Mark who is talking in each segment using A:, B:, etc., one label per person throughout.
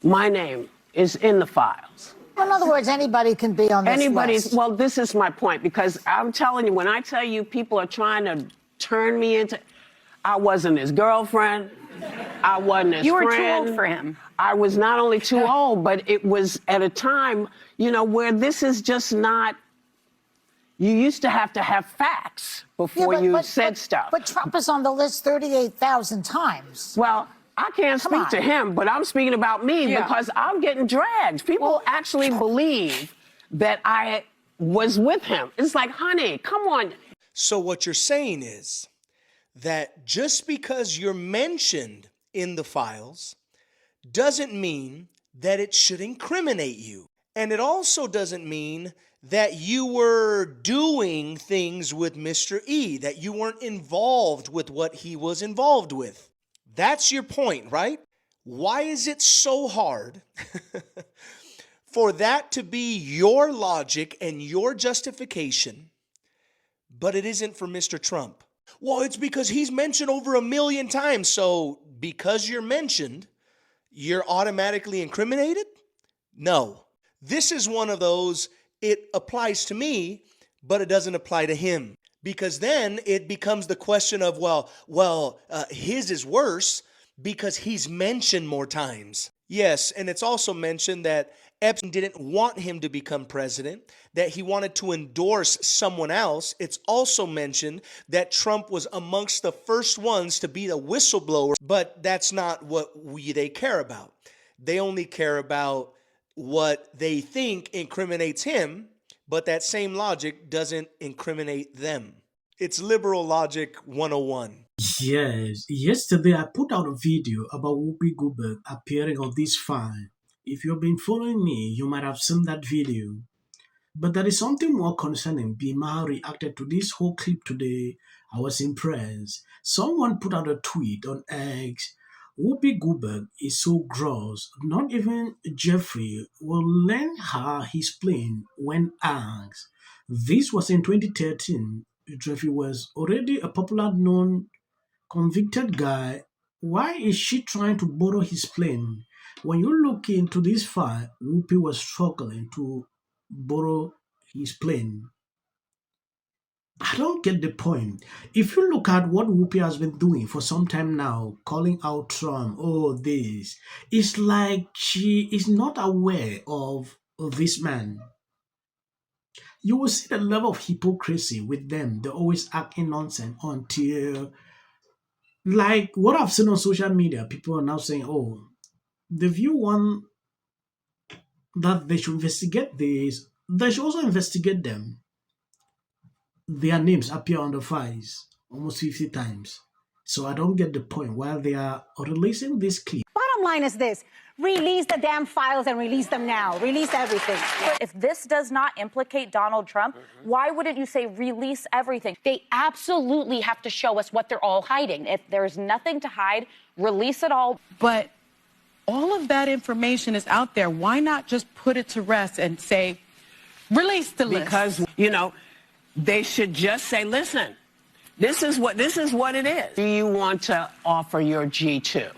A: My name is in the files.
B: In other words, anybody can be on this list.
A: Well, this is my point, because I'm telling you, when I tell you people are trying to turn me into, I wasn't his girlfriend. I wasn't his friend.
C: You were too old for him.
A: I was not only too old, but it was at a time, where this is just not, you used to have facts before you said stuff.
B: But Trump is on the list 38,000 times.
A: Well, I can't speak to him, but I'm speaking about me because I'm getting dragged. People actually believe that I was with him. It's like, honey, come on.
D: So what you're saying is that just because you're mentioned in the files doesn't mean that it should incriminate you. And it also doesn't mean that you were doing things with Mr. E, that you weren't involved with what he was involved with. That's your point, right? Why is it so hard for that to be your logic and your justification, but it isn't for Mr. Trump? Well, it's because he's mentioned over 1 million times. So because you're mentioned, you're automatically incriminated? No. This is one of those, it applies to me, but it doesn't apply to him. Because then it becomes the question of, his is worse because he's mentioned more times. Yes, and it's also mentioned that Epstein didn't want him to become president, that he wanted to endorse someone else. It's also mentioned that Trump was amongst the first ones to be the whistleblower, but that's not what they care about. They only care about what they think incriminates him, but that same logic doesn't incriminate them. It's liberal logic 101.
E: Yes, yesterday I put out a video about Whoopi Goldberg appearing on this file. If you've been following me, you might have seen that video. But there is something more concerning. Behar reacted to this whole clip today. I was impressed. Someone put out a tweet on X. Whoopi Goldberg is so gross, not even Jeffrey will lend her his plane when asked. This was in 2013. Jeffrey was already a popular known convicted guy. Why is she trying to borrow his plane? When you look into this file, Whoopi was struggling to borrow his plane. I don't get the point. If you look at what Whoopi has been doing for some time now, calling out Trump, this, it's like she is not aware of this man. You will see the level of hypocrisy with them. They're always acting nonsense until, like what I've seen on social media, people are now saying, the view one that they should investigate this, they should also investigate them. Their names appear on the files almost 50 times. So I don't get the point while they are releasing this clip.
B: Bottom line is this. Release the damn files and release them now. Release everything.
C: If this does not implicate Donald Trump, why wouldn't you say release everything? They absolutely have to show us what they're all hiding. If there's nothing to hide, release it all.
F: But all of that information is out there. Why not just put it to rest and say, release the list?
A: Because, they should just say, listen, this is what it is. Do you want to offer your G2? Okay.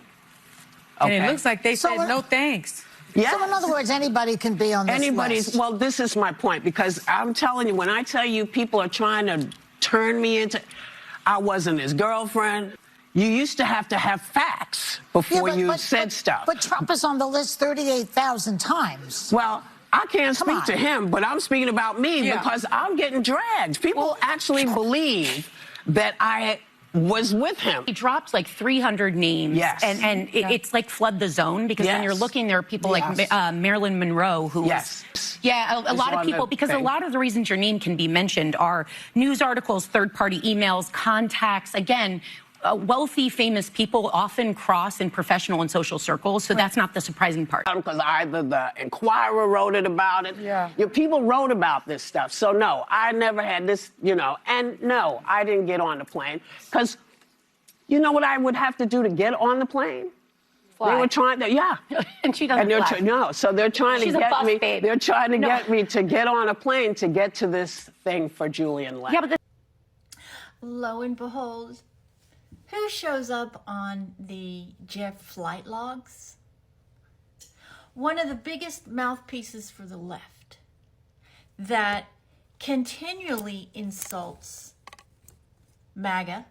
F: And it looks like they said no thanks.
A: Yeah.
B: So in other words, anybody can be on this list.
A: Well, this is my point, because I'm telling you, when I tell you people are trying to turn me into, I wasn't his girlfriend. You used to have facts before you said stuff.
B: But Trump is on the list 38,000 times.
A: Well, I can't speak to him, but I'm speaking about me because I'm getting dragged. People actually believe that I was with him.
C: He drops like 300 names.
A: Yes.
C: And it's like flood the zone, because when you're looking, there are people like Marilyn Monroe who a lot of people, because a lot of the reasons your name can be mentioned are news articles, third-party emails, contacts. Again, wealthy, famous people often cross in professional and social circles, so that's not the surprising part.
A: Because either the Inquirer wrote it about it. People wrote about this stuff. So no, I never had this, and no, I didn't get on the plane. Because you know what I would have to do to get on the plane? Fly. They were trying to,
C: and she doesn't fly.
A: No, so they're trying
C: She's
A: to get me.
C: Babe.
A: They're trying to get me to get on a plane to get to this thing for Julian Lang.
C: Yeah, but
G: lo and behold, who shows up on the Jeff flight logs? one of the biggest mouthpieces for the left that continually insults MAGA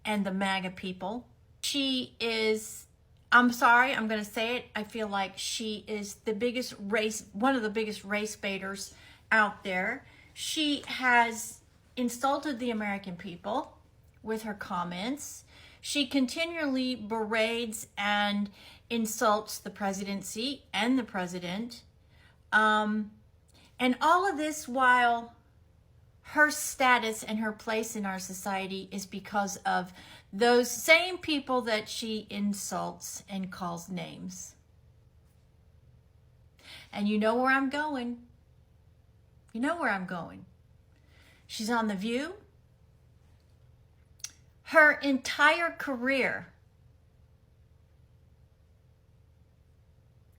G: and the MAGA people. She is, I'm sorry, I'm going to say it, I feel like she is the biggest race, one of the biggest race baiters out there. She has insulted the American people with her comments. She continually berates and insults the presidency and the president. And all of this while her status and her place in our society is because of those same people that she insults and calls names. And you know where I'm going. You know where I'm going. She's on The View. Her entire career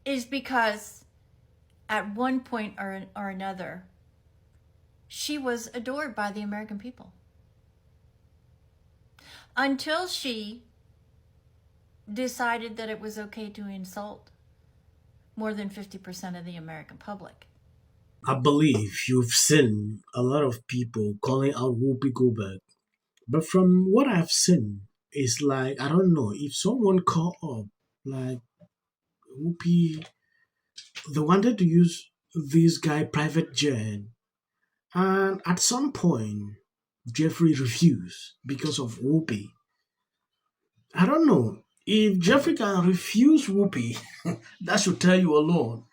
G: is because at one point or another, she was adored by the American people. Until she decided that it was okay to insult more than 50% of the American public.
E: I believe you've seen a lot of people calling out Whoopi Goldberg. But from what I've seen, it's like, I don't know, if someone called up, like, Whoopi, they wanted to use this guy private jet, and at some point, Jeffrey refused because of Whoopi. I don't know. If Jeffrey can refuse Whoopi, that should tell you alone.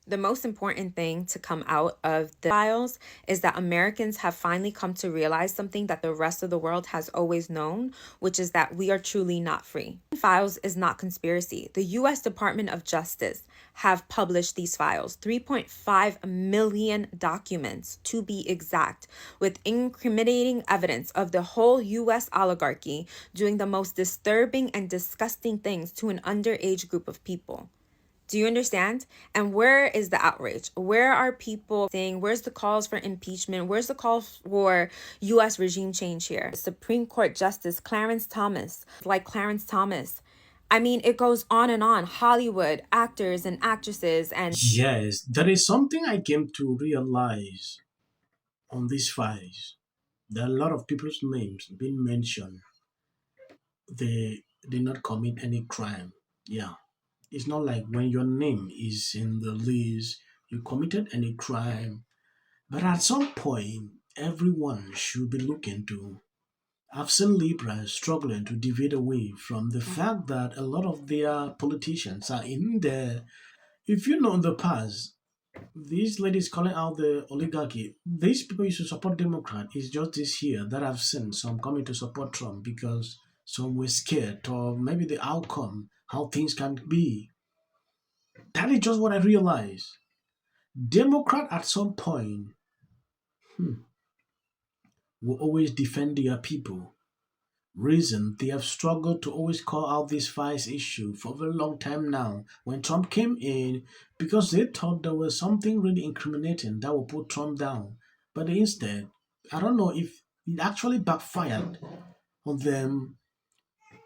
H: The most important thing to come out of the files is that Americans have finally come to realize something that the rest of the world has always known, which is that we are truly not free. Files is not conspiracy. The U.S. Department of Justice have published these files, 3.5 million documents to be exact, with incriminating evidence of the whole U.S. oligarchy doing the most disturbing and disgusting things to an underage group of people. Do you understand? And where is the outrage? Where are people saying, where's the calls for impeachment? Where's the call for U.S. regime change here? Supreme Court Justice Clarence Thomas, like Clarence Thomas. I mean, it goes on and on. Hollywood, actors and actresses and...
E: Yes, there is something I came to realize on these files. There are a lot of people's names being mentioned. They did not commit any crime. Yeah. It's not like when your name is in the list, you committed any crime. But at some point, everyone should be looking to. I've seen Libras struggling to deviate away from the fact that a lot of their politicians are in there. If you know in the past, these ladies calling out the oligarchy, these people used to support Democrat. It's just this year that I've seen some coming to support Trump because some were scared or maybe the outcome, how things can be. That is just what I realized. Democrat at some point will always defend their people. Reason they have struggled to always call out this vice issue for a very long time now. When Trump came in, because they thought there was something really incriminating that would put Trump down. But instead, I don't know if it actually backfired on them.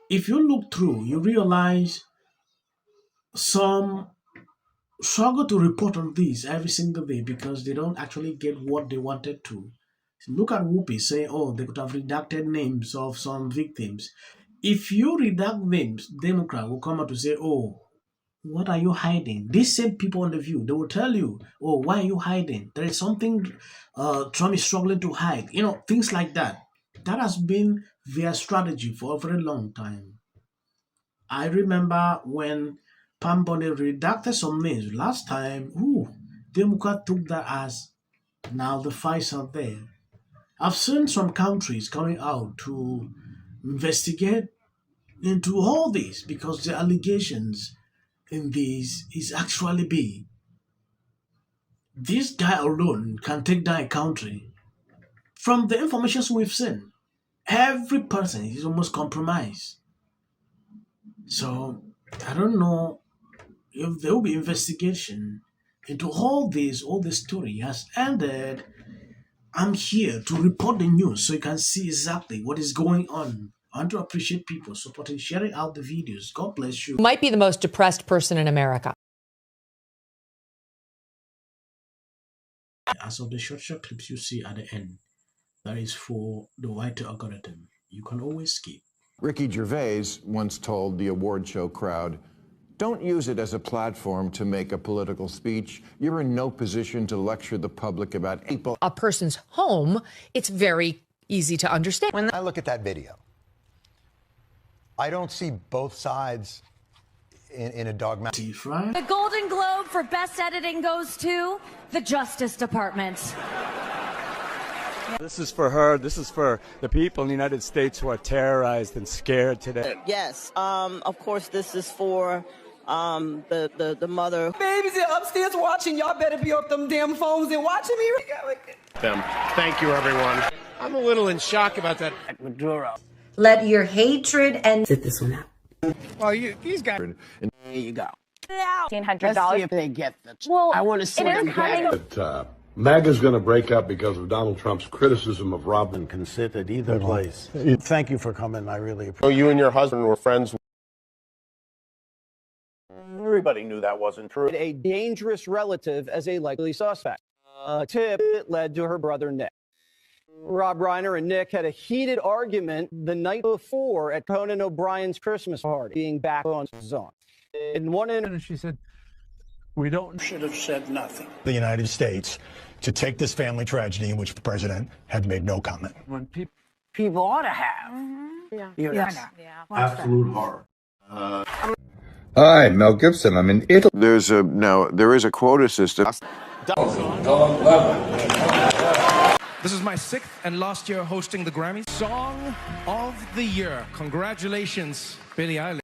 E: If you look through, you realize some struggle to report on this every single day because they don't actually get what they wanted to. Look at Whoopi saying, oh, they could have redacted names of some victims. If you redact names, Democrat will come out to say, oh, what are you hiding? These same people on The View, they will tell you, oh, why are you hiding? There is something Trump is struggling to hide. You know, things like that. That has been their strategy for a very long time. I remember when Pam Bondi redacted some names last time, Democrat took that as now the fights are there. I've seen some countries coming out to investigate into all this because the allegations in this is actually big. This guy alone can take down a country. From the information we've seen, every person is almost compromised. So I don't know if there will be investigation into all this story has ended. I'm here to report the news so you can see exactly what is going on. I want to appreciate people supporting, sharing out the videos. God bless you.
I: Might be the most depressed person in America.
E: as of the short clips you see at the end, that is for the white algorithm. You can always skip.
I: Ricky Gervais once told the award show crowd, "Don't use it as a platform to make a political speech. You're in no position to lecture the public about people."
J: A person's home, it's very easy to understand.
K: When I look at that video, I don't see both sides in a dogmatic.
L: The Golden Globe for Best Editing goes to the Justice Department.
M: This is for her. This is for the people in the United States who are terrorized and scared today.
N: Yes. Of course, this is for the mother.
O: Babies are upstairs watching. Y'all better be off them damn phones and watching me.
P: Thank you, everyone. I'm a little in shock about that.
A: Maduro.
Q: Let your hatred and
O: sit this one out.
A: Well, he's got. There you go.
B: $1,500.
A: Let's see if they get the.
B: Well,
A: I want to see them get it.
R: MAGA's going to break up because of Donald Trump's criticism of Robin.
S: Can sit at either place. Thank you for coming. I really appreciate
P: So you and your husband were friends.
T: Everybody knew that wasn't true. A dangerous relative as a likely suspect. A tip that led to her brother Nick. Rob Reiner and Nick had a heated argument the night before at Conan O'Brien's Christmas party, being back on zone. In one interview, she said,
U: "We should have said nothing."
V: The United States to take this family tragedy in which the president had made no comment.
A: When people ought to have.
R: Absolute horror.
W: Hi, Mel Gibson. I'm in Italy.
I: There is a quota system.
X: This is my 6th and last year hosting the Grammys. Song of the Year. Congratulations, Billie Eilish.